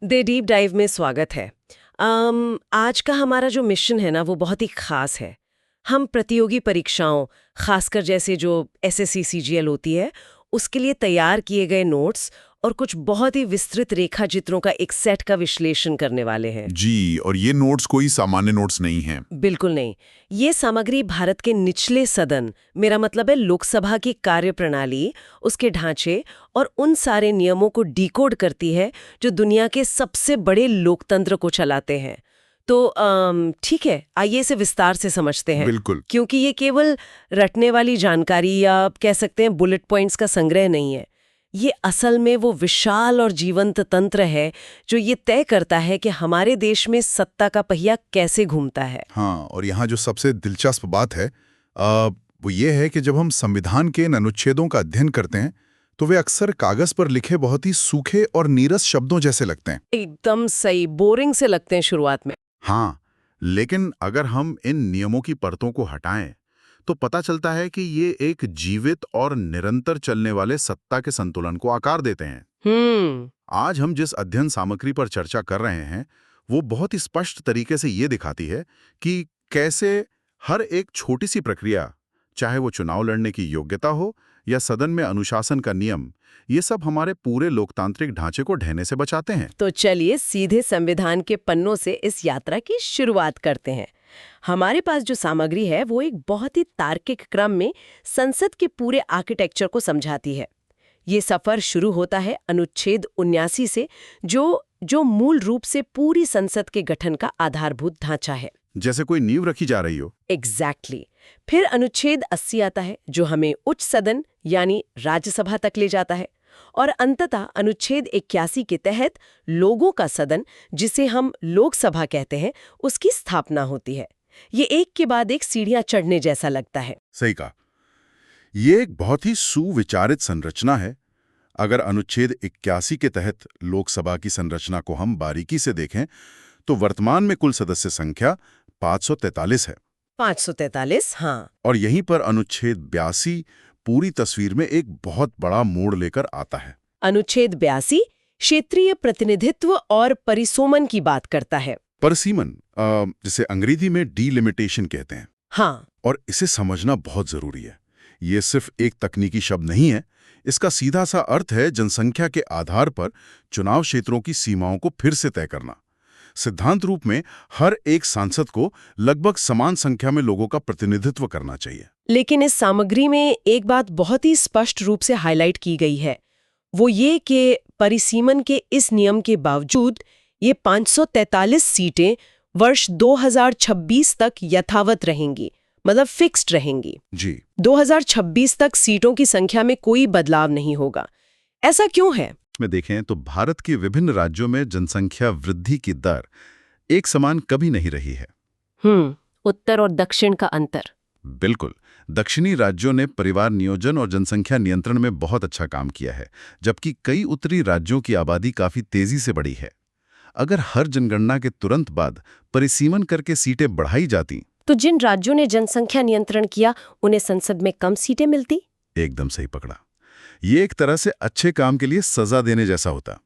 दे deep dive में स्वागत है। आज का हमारा जो मिशन है ना वो बहुत ही खास है। हम प्रतियोगी परीक्षाओं, खासकर जैसे जो एसएससी सीजीएल होती है, उसके लिए तैयार किए गए नोट्स और कुछ बहुत ही विस्तृत रेखा चित्रों का एक सेट का विश्लेषण करने वाले हैं। जी, और ये नोट्स कोई सामान्य नोट्स नहीं हैं। बिल्कुल नहीं। ये सामग्री भारत के निचले सदन, मेरा मतलब है लोकसभा की कार्यप्रणाली, उसके ढांचे और उन सारे नियमों को डिकोड करती है जो दुनिया के सबसे बड़े लोकतंत्र को चलाते हैं। तो ठीक है, आइए इसे विस्तार से समझते हैं। बिल्कुल। क्योंकि ये केवल रटने वाली जानकारी या कह सकते हैं बुलेट पॉइंट्स का संग्रह नहीं है। ये असल में वो विशाल और जीवंत तंत्र है जो ये तय करता है कि हमारे देश में सत्ता का पहिया कैसे घूमता है। हाँ, और यहाँ जो सबसे दिलचस्प बात है वो ये है कि जब हम संविधान के इन अनुच्छेदों का अध्ययन करते हैं तो वे अक्सर कागज पर लिखे बहुत ही सूखे और नीरस शब्दों जैसे लगते हैं। एकदम सही, बोरिंग से लगते हैं शुरुआत में। हाँ, लेकिन अगर हम इन नियमों की परतों को हटाएं तो पता चलता है कि ये एक जीवित और निरंतर चलने वाले सत्ता के संतुलन को आकार देते हैं। आज हम जिस अध्ययन सामग्री पर चर्चा कर रहे हैं वो बहुत ही स्पष्ट तरीके से ये दिखाती है कि कैसे हर एक छोटी सी प्रक्रिया, चाहे वो चुनाव लड़ने की योग्यता हो या सदन में अनुशासन का नियम, ये सब हमारे पूरे लोकतांत्रिक ढांचे को ढहने से बचाते हैं। तो चलिए सीधे संविधान के पन्नों से इस यात्रा की शुरुआत करते हैं। हमारे पास जो सामग्री है वो एक बहुत ही तार्किक क्रम में संसद के पूरे आर्किटेक्चर को समझाती है। ये सफर शुरू होता है अनुच्छेद 79 से, जो मूल रूप से पूरी संसद के गठन का आधारभूत ढांचा है। जैसे कोई नींव रखी जा रही हो। एग्जैक्टली। फिर अनुच्छेद 80 आता है जो हमें उच्च सदन यानी राज्यसभा तक ले जाता है, और अंततः अनुच्छेद 81 के तहत लोगों का सदन, जिसे हम लोकसभा कहते हैं, उसकी स्थापना होती है। ये एक के बाद एक सीढ़ियां चढ़ने जैसा लगता है। सही कहा। ये एक बहुत ही सुविचारित संरचना है। अगर अनुच्छेद 81 के तहत लोकसभा की संरचना को हम बारीकी से देखें तो वर्तमान में कुल सदस्य संख्या 543 है। 543, हाँ। और यहीं पर अनुच्छेद 82 पूरी तस्वीर में एक बहुत बड़ा मोड़ लेकर आता है। अनुच्छेद 82 क्षेत्रीय प्रतिनिधित्व और परिसोमन की बात करता है। परिसीमन, जिसे अंग्रेजी में डीलिमिटेशन कहते हैं। हाँ। और इसे समझना बहुत जरूरी है। ये सिर्फ एक तकनीकी शब्द नहीं है, इसका सीधा सा अर्थ है जनसंख्या के आधार पर चुनाव क्षेत्रों की सीमाओं को फिर से तय करना। सिद्धांत रूप में हर एक सांसद को लगभग समान संख्या में लोगों का प्रतिनिधित्व करना चाहिए। लेकिन इस सामग्री में एक बात बहुत ही स्पष्ट रूप से हाईलाइट की गई है, वो ये कि परिसीमन के इस नियम के बावजूद ये 543 सीटें वर्ष 2026 तक यथावत रहेंगी, मतलब फिक्स्ड रहेंगी। जी। 2026 तक सीटों की संख्या में कोई बदलाव नहीं होगा। ऐसा क्यों है? में देखें तो भारत के विभिन्न राज्यों में जनसंख्या वृद्धि की दर एक समान कभी नहीं रही है। उत्तर और दक्षिण का अंतर। बिल्कुल। दक्षिणी राज्यों ने परिवार नियोजन और जनसंख्या नियंत्रण में बहुत अच्छा काम किया है, जबकि कई उत्तरी राज्यों की आबादी काफी तेजी से बढ़ी है। अगर हर जनगणना के तुरंत बाद परिसीमन करके सीटें बढ़ाई जाती तो जिन राज्यों ने जनसंख्या नियंत्रण किया उन्हें संसद में कम सीटें मिलती। एकदम सही पकड़ा। ये एक तरह से अच्छे काम के लिए सजा देने जैसा होता।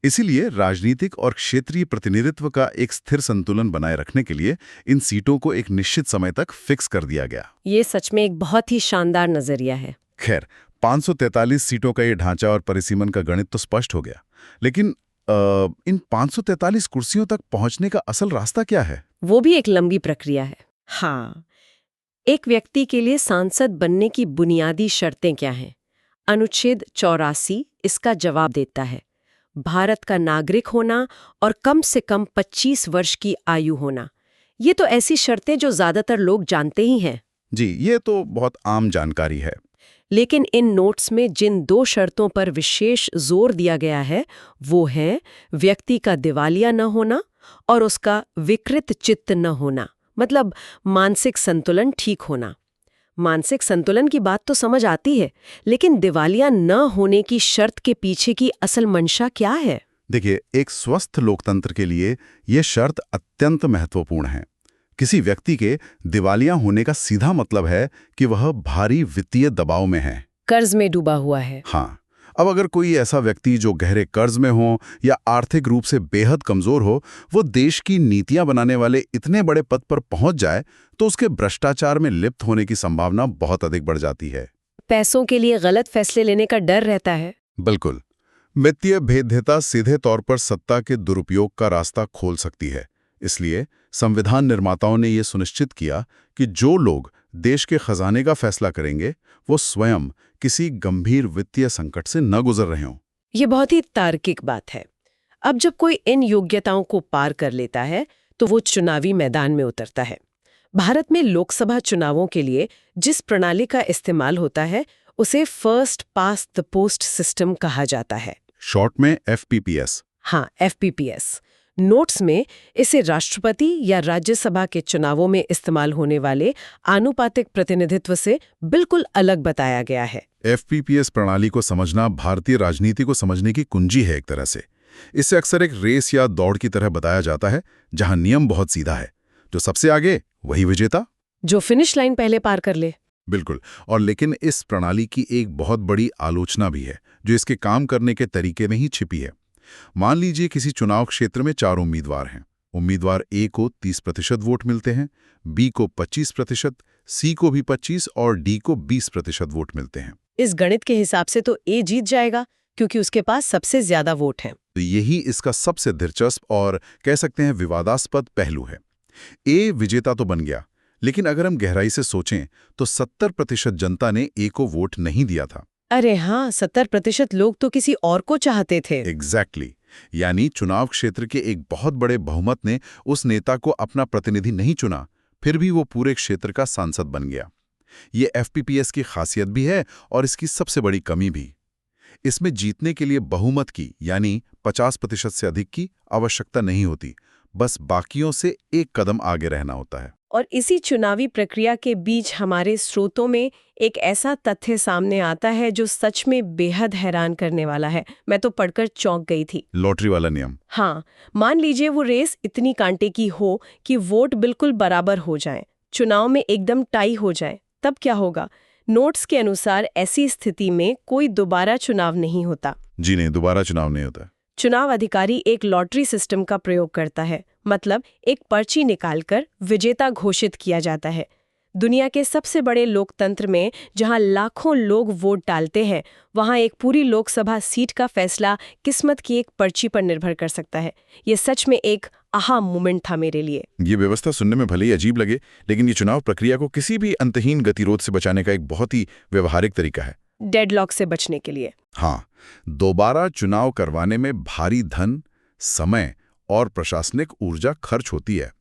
इसीलिए राजनीतिक और क्षेत्रीय प्रतिनिधित्व का एक स्थिर संतुलन बनाए रखने के लिए इन सीटों को एक निश्चित समय तक फिक्स कर दिया गया। ये सच में एक बहुत ही शानदार नजरिया है। खैर, 543 सीटों का ये ढांचा और परिसीमन का गणित तो स्पष्ट हो गया, लेकिन इन 543 कुर्सियों तक पहुंचने का असल रास्ता क्या है? वो भी एक लंबी प्रक्रिया है। हाँ, एक व्यक्ति के लिए सांसद बनने की बुनियादी शर्तें क्या हैं? अनुच्छेद 84 इसका जवाब देता है। भारत का नागरिक होना और कम से कम 25 वर्ष की आयु होना। ये तो ऐसी शर्तें जो ज्यादातर लोग जानते ही हैं। जी, ये तो बहुत आम जानकारी है। लेकिन इन नोट्स में जिन दो शर्तों पर विशेष जोर दिया गया है वो है व्यक्ति का दिवालिया न होना और उसका विकृत चित्त न होना, मतलब मानसिक संतुलन ठीक होना। मानसिक संतुलन की बात तो समझ आती है, लेकिन दिवालिया न होने की शर्त के पीछे की असल मंशा क्या है? देखिए, एक स्वस्थ लोकतंत्र के लिए यह शर्त अत्यंत महत्वपूर्ण है। किसी व्यक्ति के दिवालिया होने का सीधा मतलब है कि वह भारी वित्तीय दबाव में है, कर्ज में डूबा हुआ है। हाँ, अब अगर कोई ऐसा व्यक्ति जो गहरे कर्ज में हो या आर्थिक रूप से बेहद कमजोर हो, वो देश की नीतियां बनाने वाले इतने बड़े पद पर पहुंच जाए, तो उसके भ्रष्टाचार में लिप्त होने की संभावना बहुत अधिक बढ़ जाती है। पैसों के लिए गलत फैसले लेने का डर रहता है। बिल्कुल। वित्तीय भेद्यता सीधे तौर पर सत्ता के दुरुपयोग का रास्ता खोल सकती है। इसलिए संविधान निर्माताओं ने यह सुनिश्चित किया कि जो लोग देश के खजाने का फैसला करेंगे, वो स्वयं किसी गंभीर वित्तीय संकट से न गुजर रहे हों। ये बहुत ही तार्किक बात है। अब जब कोई इन योग्यताओं को पार कर लेता है, तो वो चुनावी मैदान में उतरता है। भारत में लोकसभा चुनावों के लिए जिस प्रणाली का इस्तेमाल होता है, उसे first past the post system कहा जाता है। शॉर्ट में FPPS। हाँ, FPPS। नोट्स में इसे राष्ट्रपति या राज्यसभा के चुनावों में इस्तेमाल होने वाले आनुपातिक प्रतिनिधित्व से बिल्कुल अलग बताया गया है। FPPS प्रणाली को समझना भारतीय राजनीति को समझने की कुंजी है एक तरह से। इसे अक्सर एक रेस या दौड़ की तरह बताया जाता है, जहां नियम बहुत सीधा है। जो सबसे आगे, वही विजेता। जो फिनिश लाइन पहले पार कर ले। बिल्कुल। और लेकिन इस प्रणाली की एक बहुत बड़ी आलोचना भी है, जो इसके काम करने के तरीके में ही छिपी है। मान लीजिए किसी चुनाव क्षेत्र में 4 उम्मीदवार हैं। उम्मीदवार A को 30% वोट मिलते हैं, B को 25%, C को भी 25% और D को 20% वोट मिलते हैं। इस गणित के हिसाब से तो A जीत जाएगा, क्योंकि उसके पास सबसे ज्यादा वोट हैं। तो यही इसका सबसे दिलचस्प और कह सकते हैं विवादास्पद पहलू है। A विजेता तो बन गया, लेकिन अगर हम गहराई से सोचें तो 70% जनता ने A को वोट नहीं दिया था। अरे हाँ, 70% लोग तो किसी और को चाहते थे। एग्जैक्टली। यानी चुनाव क्षेत्र के एक बहुत बड़े बहुमत ने उस नेता को अपना प्रतिनिधि नहीं चुना, फिर भी वो पूरे क्षेत्र का सांसद बन गया। ये FPPS की खासियत भी है और इसकी सबसे बड़ी कमी भी। इसमें जीतने के लिए बहुमत की यानी 50% से अधिक की आवश्यकता नहीं होती, बस बाकियों से एक कदम आगे रहना होता है। और इसी चुनावी प्रक्रिया के बीच हमारे स्रोतों में एक ऐसा तथ्य सामने आता है जो सच में बेहद हैरान करने वाला है। मैं तो पढ़कर चौंक गई थी। लॉटरी वाला नियम। हाँ, मान लीजिए वो रेस इतनी कांटे की हो कि वोट बिल्कुल बराबर हो जाएं, चुनाव में एकदम टाई हो जाए, तब क्या होगा? नोट्स के अनुसार ऐसी स्थिति में कोई दोबारा चुनाव नहीं होता। जी नहीं, दोबारा चुनाव नहीं होता। चुनाव अधिकारी एक लॉटरी सिस्टम का प्रयोग करता है, मतलब एक पर्ची निकालकर विजेता घोषित किया जाता है। दुनिया के सबसे बड़े लोकतंत्र में जहां लाखों लोग वोट डालते हैं, वहां एक पूरी लोकसभा सीट का फैसला किस्मत की एक पर्ची पर निर्भर कर सकता है। ये सच में एक आहा मोमेंट था मेरे लिए। ये व्यवस्था सुनने में भले ही अजीब लगे, लेकिन ये चुनाव प्रक्रिया को किसी भी अंतहीन गतिरोध से बचाने का एक बहुत ही व्यवहारिक तरीका है। डेडलॉक से बचने के लिए। हाँ, दोबारा चुनाव करवाने में भारी धन, समय और प्रशासनिक ऊर्जा खर्च होती है।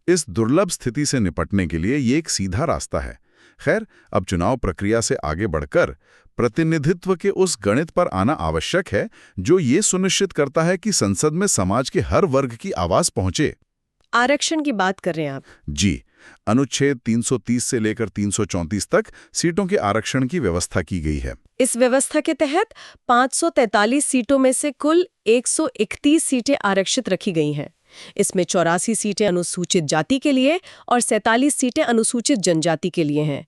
इस दुर्लभ स्थिति से निपटने के लिए ये एक सीधा रास्ता है। खैर, अब चुनाव प्रक्रिया से आगे बढ़कर प्रतिनिधित्व के उस गणित पर आना आवश्यक है, जो ये सुनिश्चित करता है कि संसद में समाज के हर वर्ग की आवाज पहुंचे। आरक्षण की बात कर रहे हैं आप? जी, अनुच्छेद 330 से लेकर 334 तक सीटों के आरक्षण की व्यवस्था की गई है। इस व्यवस्था के तहत 543 सीटों में से कुल 131 सीटें आरक्षित रखी गई हैं। इसमें 84 सीटें अनुसूचित जाति के लिए और 47 सीटें अनुसूचित जनजाति के लिए हैं।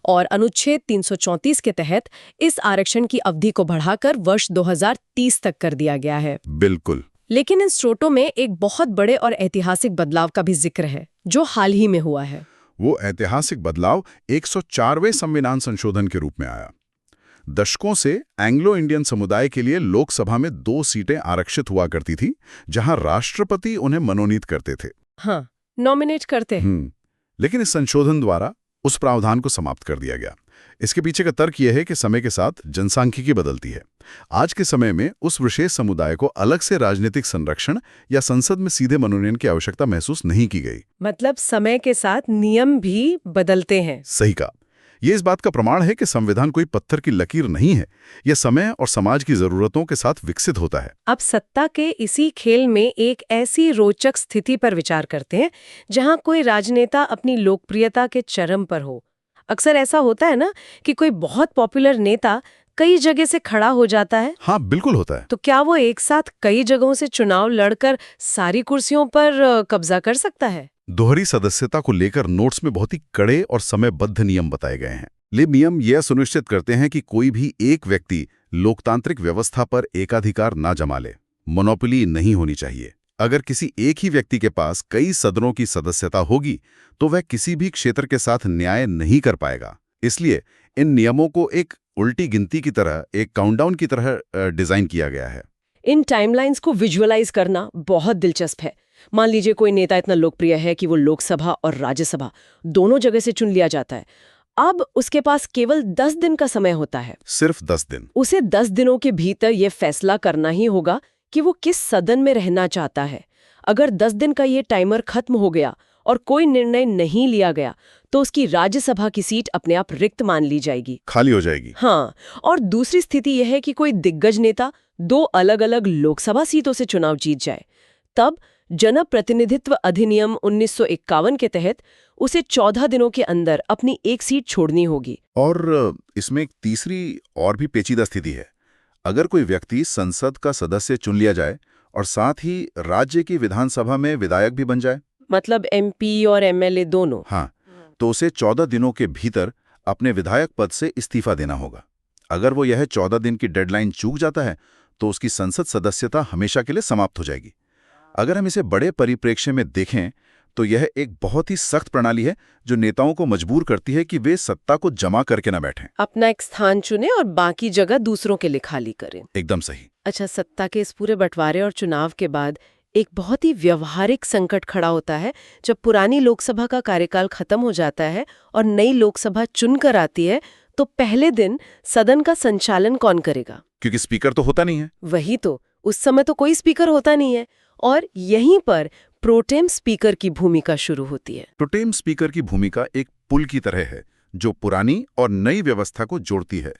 और अनुच्छेद 334 के तहत इस आरक्षण की अवधि को बढ़ाकर वर्ष 2030 तक कर दिया गया है। बिल्कुल। लेकिन इन स्रोतों में एक बहुत बड़े और ऐतिहासिक बदलाव का भी जिक्र है, जो हाल ही में हुआ है। वो ऐतिहासिक बदलाव 104वें संविधान संशोधन के रूप में आया। दशकों से एंग्लो इंडियन समुदाय के लिए लोकसभा में 2 सीटें आरक्षित हुआ करती थी, जहां राष्ट्रपति उन्हें मनोनीत करते थे। हाँ, नॉमिनेट करते। लेकिन इस संशोधन द्वारा उस प्रावधान को समाप्त कर दिया गया। इसके पीछे का तर्क यह है कि समय के साथ जनसांख्यिकी बदलती है। आज के समय में उस विशेष समुदाय को अलग से राजनीतिक संरक्षण या संसद में सीधे मनोनयन की आवश्यकता महसूस नहीं की गई। मतलब समय के साथ नियम भी बदलते हैं। सही कहा। यह इस बात का प्रमाण है कि संविधान कोई पत्थर की लकीर नहीं है। यह समय और समाज की जरूरतों के साथ विकसित होता है। अब सत्ता के इसी खेल में एक ऐसी रोचक स्थिति पर विचार करते हैं जहां कोई राजनेता अपनी लोकप्रियता के चरम पर हो। अक्सर ऐसा होता है ना कि कोई बहुत पॉपुलर नेता कई जगह से खड़ा हो जाता है। हाँ, बिल्कुल होता है। तो क्या वो एक साथ कई जगहों से चुनाव लड़कर सारी कुर्सियों पर कब्जा कर सकता है? दोहरी सदस्यता को लेकर नोट्स में बहुत ही कड़े और समयबद्ध नियम बताए गए हैं। ये नियम यह सुनिश्चित करते हैं कि कोई भी एक व्यक्ति लोकतांत्रिक व्यवस्था पर एकाधिकार ना जमा ले, मोनोपोली नहीं होनी चाहिए। अगर किसी एक ही व्यक्ति के पास कई सदनों की सदस्यता होगी तो वह किसी भी क्षेत्र के साथ न्याय नहीं कर पाएगा। इसलिए इन नियमों को एक उल्टी गिनती की तरह, एक काउंटडाउन की तरह डिजाइन किया गया है। इन टाइमलाइंस को विजुअलाइज करना बहुत दिलचस्प है। मान लीजिए कोई नेता इतना लोकप्रिय है कि वो लोकसभा और राज्यसभा दोनों जगह से चुन लिया जाता है। अब उसके पास केवल 10 दिन का समय होता है। सिर्फ 10 दिन। उसे 10 दिनों के भीतर ये फैसला करना ही होगा कि वो किस सदन में रहना चाहता है। अगर 10 दिन का ये टाइमर खत्म हो गया और कोई निर्णय नहीं लिया गया तो उसकी राज्यसभा की सीट अपने आप रिक्त मान ली जाएगी, खाली हो जाएगी। हाँ, और दूसरी स्थिति यह है कि कोई दिग्गज नेता 2 अलग-अलग लोकसभा सीटों से चुनाव जीत जाए। तब जनप्रतिनिधित्व अधिनियम 1951 के तहत उसे 14 दिनों के अंदर अपनी एक सीट छोड़नी होगी। और इसमें एक तीसरी और भी पेचीदा स्थिति है। अगर कोई व्यक्ति संसद का सदस्य चुन लिया जाए और साथ ही राज्य की विधानसभा में विधायक भी बन जाए, मतलब एमपी और एमएलए दोनों, हाँ, तो उसे 14 दिनों के भीतर अपने विधायक पद से इस्तीफा देना होगा। अगर वो यह 14 दिन की डेडलाइन चूक जाता है तो उसकी संसद सदस्यता हमेशा के लिए समाप्त हो जाएगी। अगर हम इसे बड़े परिप्रेक्ष्य में देखें तो यह एक बहुत ही सख्त प्रणाली है जो नेताओं को मजबूर करती है कि वे सत्ता को जमा करके न बैठें, अपना एक स्थान चुने और बाकी जगह दूसरों के लिए खाली करें। एकदम सही। अच्छा, सत्ता के इस पूरे बंटवारे और चुनाव के बाद एक बहुत ही व्यवहारिक संकट खड़ा होता है। जब पुरानी लोकसभा का कार्यकाल खत्म हो जाता है और नई लोकसभा चुनकर आती है तो पहले दिन सदन का संचालन कौन करेगा? क्योंकि स्पीकर तो होता नहीं है। वही तो, उस समय तो कोई स्पीकर होता नहीं है और यहीं पर प्रोटेम स्पीकर की भूमिका शुरू होती है। प्रोटेम स्पीकर की भूमिका एक पुल की तरह है जो पुरानी और नई व्यवस्था को जोड़ती है।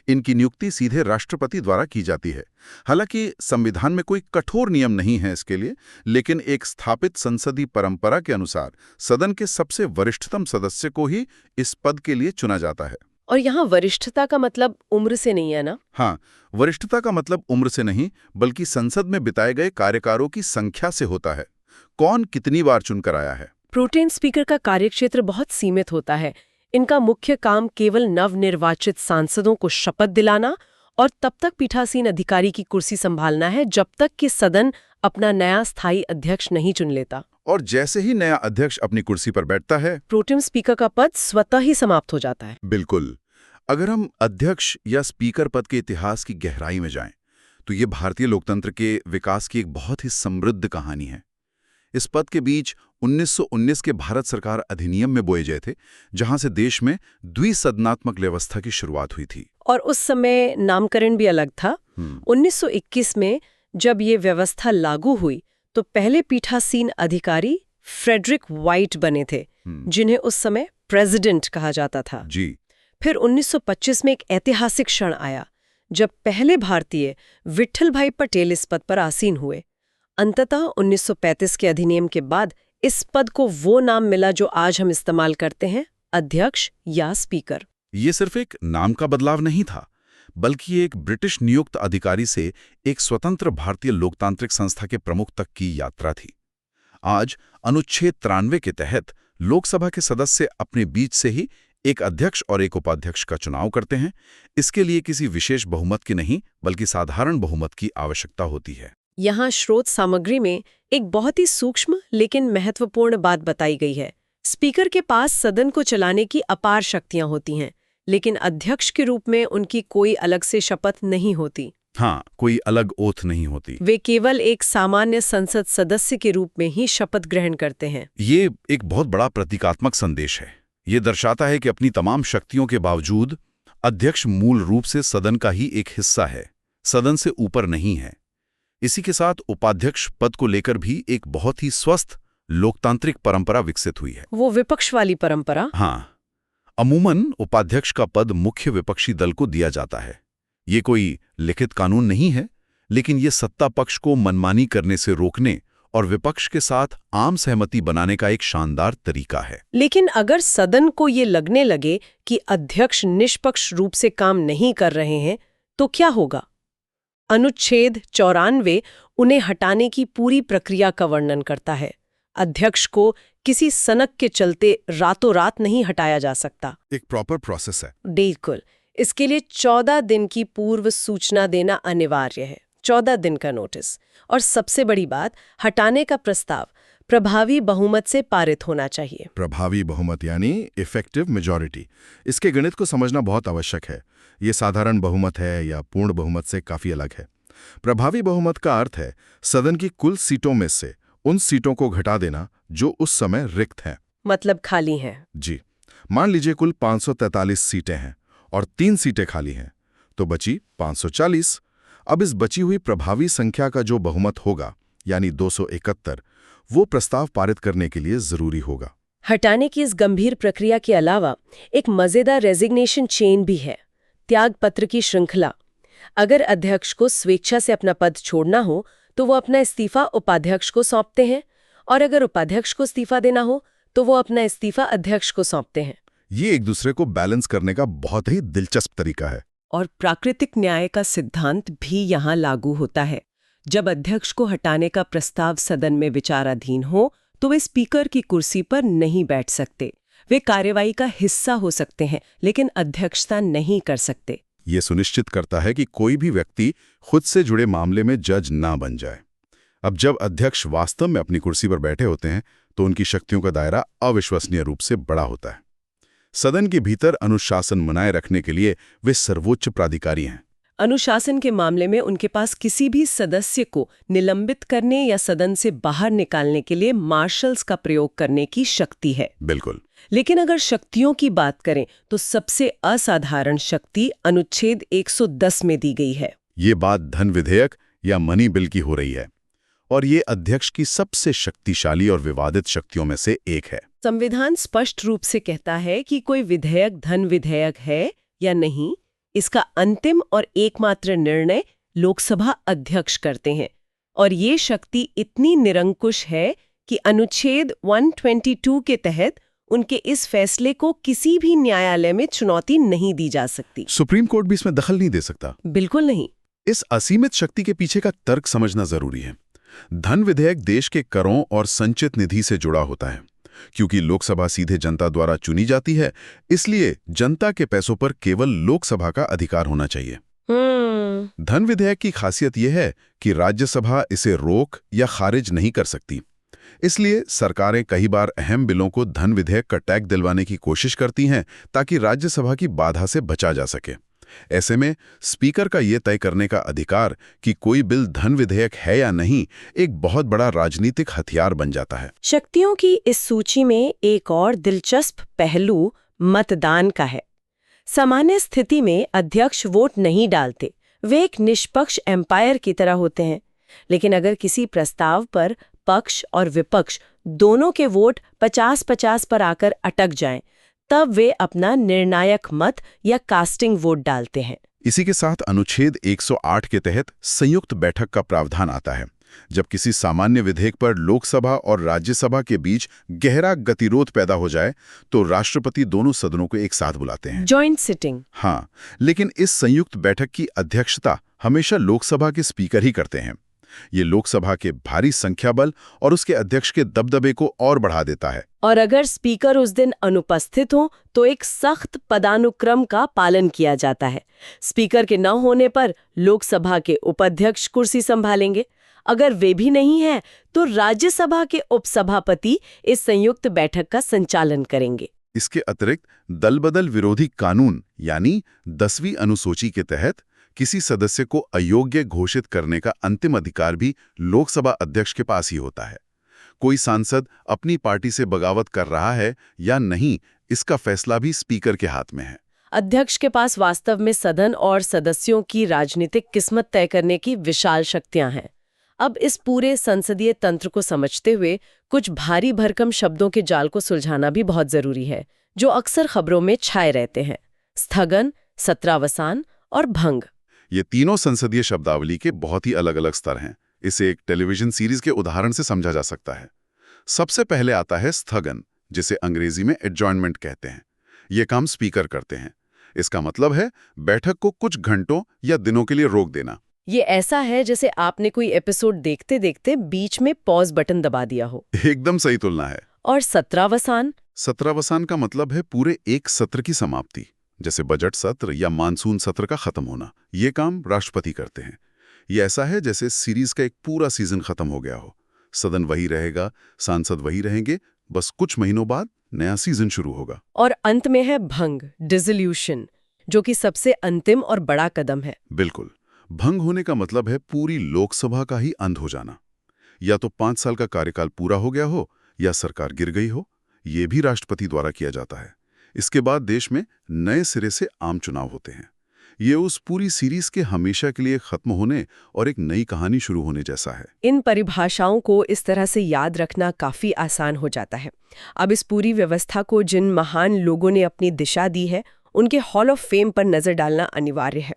इनकी नियुक्ति सीधे राष्ट्रपति द्वारा की जाती है। हालांकि संविधान में कोई कठोर नियम नहीं है इसके लिए, लेकिन एक स्थापित संसदीय परंपरा के अनुसार सदन के सबसे वरिष्ठतम सदस्य को ही इस पद के लिए चुना जाता है। और यहाँ वरिष्ठता का मतलब उम्र से नहीं है ना? हाँ, वरिष्ठता का मतलब उम्र से नहीं, बल्कि संसद में बिताए गए कार्यकालों की संख्या से होता है। कौन कितनी बार चुनकर आया है। प्रोटेम स्पीकर का कार्यक्षेत्र बहुत सीमित होता है। इनका मुख्य काम केवल नवनिर्वाचित सांसदों को शपथ दिलाना और तब तक पीठासीन अधिकारी की कुर्सी संभालना है जब तक कि सदन अपना नया स्थायी अध्यक्ष नहीं चुन लेता। और जैसे ही नया अध्यक्ष अपनी कुर्सी पर बैठता है, प्रोटेम स्पीकर का पद स्वतः ही समाप्त हो जाता है। बिल्कुल। अगर हम अध्यक्ष या स्पीकर पद के इतिहास की गहराई में जाएं, तो ये भारतीय लोकतंत्र के विकास की एक बहुत ही समृद्ध कहानी है। इस पद के बीच 1919 के भारत सरकार अधिनियम में बोए गए थे, जहां से देश में द्विसदनात्मक व्यवस्था की शुरुआत हुई थी। और उस समय नामकरण भी अलग था। 1921 में जब ये व्यवस्था लागू हुई तो पहले पीठासीन अधिकारी फ्रेडरिक व्हाइट बने थे, जिन्हें उस समय प्रेसिडेंट कहा जाता था। जी। फिर 1925 में एक ऐतिहासिक क्षण आया जब पहले भारतीय विट्ठल भाई पटेल इस पद पर आसीन हुए। अंततः 1935 के अधिनियम के बाद इस पद को वो नाम मिला जो आज हम इस्तेमाल करते हैं, अध्यक्ष या स्पीकर। ये सिर्फ एक नाम का बदलाव नहीं था, बल्कि एक ब्रिटिश नियुक्त अधिकारी से एक स्वतंत्र भारतीय लोकतांत्रिक संस्था के प्रमुख तक की यात्रा थी। आज अनुच्छेद 93 के तहत लोकसभा के सदस्य अपने बीच से ही एक अध्यक्ष और एक उपाध्यक्ष का चुनाव करते हैं। इसके लिए किसी विशेष बहुमत की नहीं, बल्कि साधारण बहुमत की आवश्यकता होती है। यहाँ स्रोत सामग्री में एक बहुत ही सूक्ष्म लेकिन महत्वपूर्ण बात बताई गई है। स्पीकर के पास सदन को चलाने की अपार शक्तियां होती हैं, लेकिन अध्यक्ष के रूप में उनकी कोई अलग से शपथ नहीं होती। हाँ, कोई अलग ओथ नहीं होती। वे केवल एक सामान्य संसद सदस्य के रूप में ही शपथ ग्रहण करते हैं। ये एक बहुत बड़ा प्रतीकात्मक संदेश है। ये दर्शाता है कि अपनी तमाम शक्तियों के बावजूद अध्यक्ष मूल रूप से सदन का ही एक हिस्सा है, सदन से ऊपर नहीं है। इसी के साथ उपाध्यक्ष पद को लेकर भी एक बहुत ही स्वस्थ लोकतांत्रिक परंपरा विकसित हुई है। वो विपक्ष वाली परंपरा? हाँ, अमूमन उपाध्यक्ष का पद मुख्य विपक्षी दल को दिया जाता है। ये कोई लिखित कानून नहीं है, लेकिन ये सत्ता पक्ष को मनमानी करने से रोकने और विपक्ष के साथ आम सहमति बनाने का एक शानदार तरीका है। लेकिन अगर सदन को ये लगने लगे कि अध्यक्ष निष्पक्ष रूप से काम नहीं कर रहे हैं, तो क्या होगा? अनुच्छेद 94 उन्हें हटाने की पूरी प्रक्रिया का वर्णन करता है। अध्यक्ष को किसी सनक के चलते रातों रात नहीं हटाया जा सकता। एक प्रॉपर प्रोसेस है। बिल्कुल। इसके लिए 14 दिन की पूर्व सूचना देना अनिवार्य है, 14 दिन का नोटिस। और सबसे बड़ी बात, हटाने का प्रस्ताव प्रभावी बहुमत से पारित होना चाहिए। प्रभावी बहुमत यानी इफेक्टिव मेजॉरिटी। इसके गणित को समझना बहुत आवश्यक है। ये साधारण बहुमत है या पूर्ण बहुमत से काफी अलग है। प्रभावी बहुमत का अर्थ है सदन की कुल सीटों में से उन सीटों को घटा देना जो उस समय रिक्त हैं। मतलब खाली हैं। जी, मान लीजिए कुल 543 सीटें हैं और 3 सीटें खाली हैं, तो बची 540। अब इस बची हुई प्रभावी संख्या का जो बहुमत होगा, यानी 271, वो प्रस्ताव पारित करने के लिए जरूरी होगा। हटाने की इस गंभीर प्रक्रिया के अलावा एक मजेदार रेजिग्नेशन चेन भी है, त्याग पत्र की श्रृंखला। अगर अध्यक्ष को स्वेच्छा से अपना पद छोड़ना हो तो वो अपना इस्तीफा उपाध्यक्ष को सौंपते हैं, और अगर उपाध्यक्ष को इस्तीफा देना हो तो वो अपना इस्तीफा अध्यक्ष को सौंपते हैं। ये एक दूसरे को बैलेंस करने का बहुत ही दिलचस्प तरीका है। और प्राकृतिक न्याय का सिद्धांत भी यहाँ लागू होता है। जब अध्यक्ष को हटाने का प्रस्ताव सदन में विचाराधीन हो तो वे स्पीकर की कुर्सी पर नहीं बैठ सकते। वे कार्यवाही का हिस्सा हो सकते हैं, लेकिन अध्यक्षता नहीं कर सकते। ये सुनिश्चित करता है कि कोई भी व्यक्ति खुद से जुड़े मामले में जज ना बन जाए। अब जब अध्यक्ष वास्तव में अपनी कुर्सी पर बैठे होते हैं तो उनकी शक्तियों का दायरा अविश्वसनीय रूप से बड़ा होता है। सदन के भीतर अनुशासन बनाए रखने के लिए वे सर्वोच्च प्राधिकारी हैं। अनुशासन के मामले में उनके पास किसी भी सदस्य को निलंबित करने या सदन से बाहर निकालने के लिए मार्शल्स का प्रयोग करने की शक्ति है। बिल्कुल। लेकिन अगर शक्तियों की बात करें तो सबसे असाधारण शक्ति अनुच्छेद 110 में दी गई है। ये बात धन विधेयक या मनी बिल की हो रही है, और ये अध्यक्ष की सबसे शक्तिशाली और विवादित शक्तियों में से एक है। संविधान स्पष्ट रूप से कहता है कि कोई विधेयक धन विधेयक है या नहीं, इसका अंतिम और एकमात्र निर्णय लोकसभा अध्यक्ष करते हैं। और ये शक्ति इतनी निरंकुश है कि अनुच्छेद 122 के तहत उनके इस फैसले को किसी भी न्यायालय में चुनौती नहीं दी जा सकती। सुप्रीम कोर्ट भी इसमें दखल नहीं दे सकता। बिल्कुल नहीं। इस असीमित शक्ति के पीछे का तर्क समझना जरूरी है। धन विधेयक देश के करों और संचित निधि से जुड़ा होता है। क्योंकि लोकसभा सीधे जनता द्वारा चुनी जाती है, इसलिए जनता के पैसों पर केवल लोकसभा का अधिकार होना चाहिए। धन विधेयक की खासियत यह है कि राज्यसभा इसे रोक या खारिज नहीं कर सकती। इसलिए सरकारें कई बार अहम बिलों को धन विधेयक का टैग दिलवाने की कोशिश करती हैं ताकि राज्यसभा की बाधा से बचा जा सके। ऐसे में स्पीकर का ये तय करने का अधिकार कि कोई बिल धन विधेयक है या नहीं, एक बहुत बड़ा राजनीतिक हथियार बन जाता है। शक्तियों की इस सूची में एक और दिलचस्प पहलू मतदान का है। सामान्य स्थिति में अध्यक्ष वोट नहीं डालते, वे एक निष्पक्ष एम्पायर की तरह होते हैं। लेकिन अगर किसी प्रस्ताव पर पक्ष और विपक्ष दोनों के वोट 50-50 पर आकर अटक जाएं, तब वे अपना निर्णायक मत या कास्टिंग वोट डालते हैं। इसी के साथ अनुच्छेद 108 के तहत संयुक्त बैठक का प्रावधान आता है। जब किसी सामान्य विधेयक पर लोकसभा और राज्यसभा के बीच गहरा गतिरोध पैदा हो जाए तो राष्ट्रपति दोनों सदनों को एक साथ बुलाते हैं, जॉइंट सिटिंग। हाँ, लेकिन इस संयुक्त बैठक की अध्यक्षता हमेशा लोकसभा के स्पीकर ही करते हैं। ये लोकसभा के भारी संख्या बल और उसके अध्यक्ष के दबदबे को और बढ़ा देता है। और अगर स्पीकर उस दिन अनुपस्थित हो तो एक सख्त पदानुक्रम का पालन किया जाता है। स्पीकर के न होने पर लोकसभा के उपाध्यक्ष कुर्सी संभालेंगे। अगर वे भी नहीं हैं तो राज्यसभा के उपसभापति इस संयुक्त बैठक का संचालन करेंगे। इसके अतिरिक्त दलबदल विरोधी कानून यानी 10वीं अनुसूची के तहत किसी सदस्य को अयोग्य घोषित करने का अंतिम अधिकार भी लोकसभा अध्यक्ष के पास ही होता है। कोई सांसद अपनी पार्टी से बगावत कर रहा है या नहीं, इसका फैसला भी स्पीकर के हाथ में है। अध्यक्ष के पास वास्तव में सदन और सदस्यों की राजनीतिक किस्मत तय करने की विशाल शक्तियां हैं। अब इस पूरे संसदीय तंत्र को समझते हुए कुछ भारी भरकम शब्दों के जाल को सुलझाना भी बहुत जरूरी है, जो अक्सर खबरों में छाए रहते हैं। स्थगन, सत्रावसान और भंग। ये तीनों संसदीय शब्दावली के बहुत ही अलग अलग स्तर हैं। इसे एक टेलीविजन सीरीज के उदाहरण से समझा जा सकता है। सबसे पहले आता है स्थगन, जिसे अंग्रेजी में एडजॉर्नमेंट कहते हैं। ये काम स्पीकर करते हैं। इसका मतलब है बैठक को कुछ घंटों या दिनों के लिए रोक देना। ये ऐसा है जैसे आपने कोई एपिसोड देखते देखते बीच में पॉज बटन दबा दिया हो। एकदम सही तुलना है। और सत्रावसान? सत्रावसान का मतलब है पूरे एक सत्र की समाप्ति। जैसे बजट सत्र या मानसून सत्र का खत्म होना, ये काम राष्ट्रपति करते हैं। ये ऐसा है जैसे सीरीज का एक पूरा सीजन खत्म हो गया हो। सदन वही रहेगा, सांसद वही रहेंगे, बस कुछ महीनों बाद नया सीजन शुरू होगा। और अंत में है भंग, डिसोल्यूशन, जो कि सबसे अंतिम और बड़ा कदम है। बिल्कुल, भंग होने का मतलब है पूरी लोकसभा का ही अंत हो जाना। या तो 5 साल का कार्यकाल पूरा हो गया हो या सरकार गिर गई हो। ये भी राष्ट्रपति द्वारा किया जाता है। इसके बाद देश में नए सिरे से आम चुनाव होते हैं। ये उस पूरी सीरीज के हमेशा के लिए खत्म होने और एक नई कहानी शुरू होने जैसा है। इन परिभाषाओं को इस तरह से याद रखना काफी आसान हो जाता है। अब इस पूरी व्यवस्था को जिन महान लोगों ने अपनी दिशा दी है, उनके हॉल ऑफ फेम पर नजर डालना अनिवार्य है।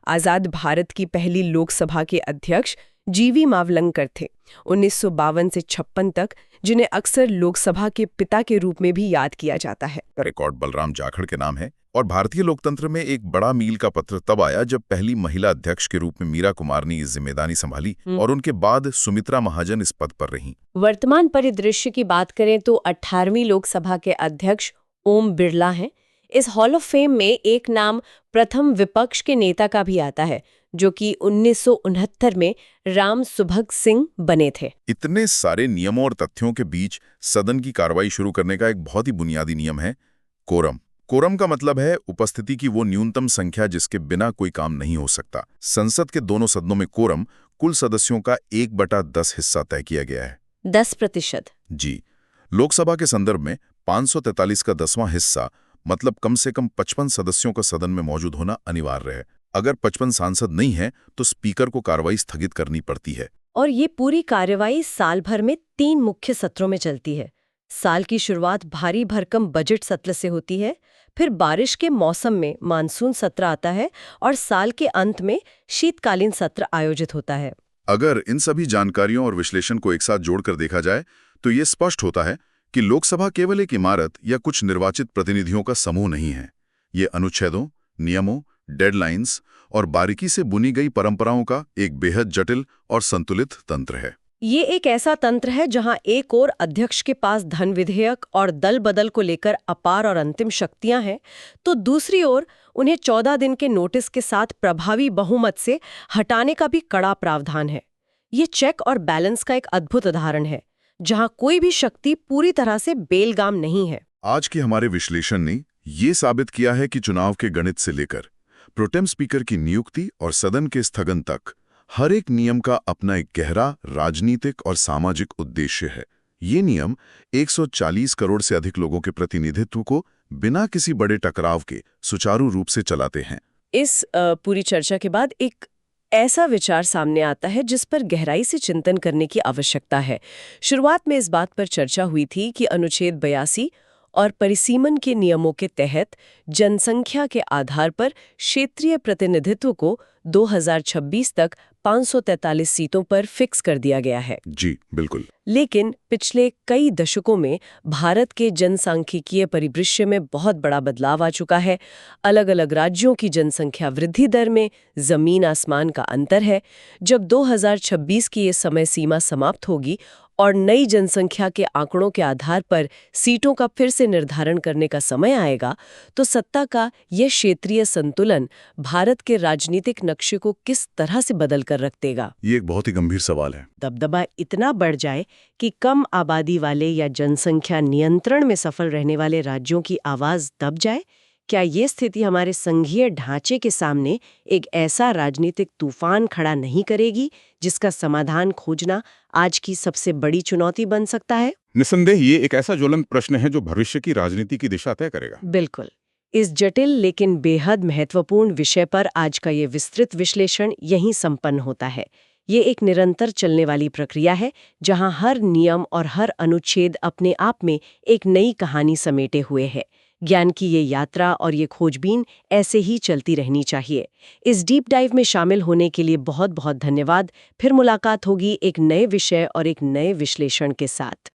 आजाद भारत की पहली लोकसभा के अध्यक्ष जीवी मावलंकर थे, 1952 से 56 तक, जिन्हें अक्सर लोकसभा के पिता के रूप में भी याद किया जाता है। रिकॉर्ड बलराम जाखड़ के नाम है और भारतीय लोकतंत्र में एक बड़ा मील का पत्र तब आया जब पहली महिला अध्यक्ष के रूप में मीरा कुमार ने इस जिम्मेदारी संभाली और उनके बाद सुमित्रा महाजन इस पद पर रहीं। वर्तमान परिदृश्य की बात करें तो 18वीं लोकसभा के अध्यक्ष ओम बिरला हैं। इस हॉल ऑफ फेम में एक नाम प्रथम विपक्ष के नेता का भी आता है, जो कि 1969 में राम सुभग सिंह बने थे। इतने सारे नियमों और तथ्यों के बीच सदन की कार्रवाई शुरू करने का एक बहुत ही बुनियादी नियम है कोरम। कोरम का मतलब है उपस्थिति की वो न्यूनतम संख्या जिसके बिना कोई काम नहीं हो सकता। संसद के दोनों सदनों में कोरम कुल सदस्यों का 1/10 हिस्सा तय किया गया है। 10%। जी। लोकसभा के संदर्भ में 543 का 10वां हिस्सा, मतलब कम से कम 55 सदस्यों का सदन में मौजूद होना अनिवार्य है। अगर 55 सांसद नहीं है तो स्पीकर को कार्रवाई स्थगित करनी पड़ती है। और ये पूरी कार्रवाई साल भर में 3 मुख्य सत्रों में चलती है। साल की शुरुआत भारी भरकम बजट सत्र से होती है, फिर बारिश के मौसम में मानसून सत्र आता है और साल के अंत में शीतकालीन सत्र आयोजित होता है। अगर इन सभी जानकारियों और विश्लेषण को एक साथ जोड़कर देखा जाए तो ये स्पष्ट होता है कि लोकसभा केवल एक इमारत या कुछ निर्वाचित प्रतिनिधियों का समूह नहीं है। ये अनुच्छेदों, नियमों, डेडलाइंस और बारीकी से बुनी गई परंपराओं का एक बेहद जटिल और संतुलित तंत्र है। ये एक ऐसा तंत्र है जहां एक ओर अध्यक्ष के पास धन विधेयक और दल बदल को लेकर अपार और अंतिम शक्तियां हैं, तो दूसरी ओर उन्हें 14 दिन के नोटिस के साथ प्रभावी बहुमत से हटाने का भी कड़ा प्रावधान है। ये चेक और बैलेंस का एक अद्भुत उदाहरण है, जहां कोई भी शक्ति पूरी तरह से बेलगाम नहीं है। आज के हमारे विश्लेषण ने ये साबित किया है कि चुनाव के गणित से लेकर प्रोटेम स्पीकर की नियुक्ति और सदन के स्थगन तक हर एक नियम का अपना एक गहरा राजनीतिक और सामाजिक उद्देश्य है। ये नियम 140 करोड़ से अधिक लोगों के प्रतिनिधित्व को बिना किसी बड़े टकराव के सुचारू रूप से चलाते हैं। इस पूरी चर्चा के बाद एक ऐसा विचार सामने आता है जिस पर गहराई से चिंतन करने की आवश्यकता है। शुरुआत में इस बात पर चर्चा हुई थी कि अनुच्छेद 82 और परिसीमन के नियमों के तहत जनसंख्या के आधार पर क्षेत्रीय प्रतिनिधित्व को 2026 तक 543 सीटों पर फिक्स कर दिया गया है। जी बिल्कुल। लेकिन पिछले कई दशकों में भारत के जनसांख्यिकीय परिदृश्य में बहुत बड़ा बदलाव आ चुका है। अलग अलग राज्यों की जनसंख्या वृद्धि दर में जमीन आसमान का अंतर है। जब 2026 की ये समय सीमा समाप्त होगी और नई जनसंख्या के आंकड़ों के आधार पर सीटों का फिर से निर्धारण करने का समय आएगा, तो सत्ता का यह क्षेत्रीय संतुलन भारत के राजनीतिक नक्शे को किस तरह से बदल कर रख देगा? ये एक बहुत ही गंभीर सवाल है। दबदबा इतना बढ़ जाए कि कम आबादी वाले या जनसंख्या नियंत्रण में सफल रहने वाले राज्यों की आवाज दब जाए? क्या ये स्थिति हमारे संघीय ढांचे के सामने एक ऐसा राजनीतिक तूफान खड़ा नहीं करेगी जिसका समाधान खोजना आज की सबसे बड़ी चुनौती बन सकता है? निसंदेह ये एक ऐसा ज्वलंत प्रश्न है जो भविष्य की राजनीति की दिशा तय करेगा। बिल्कुल। इस जटिल लेकिन बेहद महत्वपूर्ण विषय पर आज का ये विस्तृत विश्लेषण यहीं संपन्न होता है। ये एक निरंतर चलने वाली प्रक्रिया है जहां हर नियम और हर अनुच्छेद अपने आप में एक नई कहानी समेटे हुए है। ज्ञान की ये यात्रा और ये खोजबीन ऐसे ही चलती रहनी चाहिए। इस डीप डाइव में शामिल होने के लिए बहुत बहुत धन्यवाद। फिर मुलाकात होगी एक नए विषय और एक नए विश्लेषण के साथ।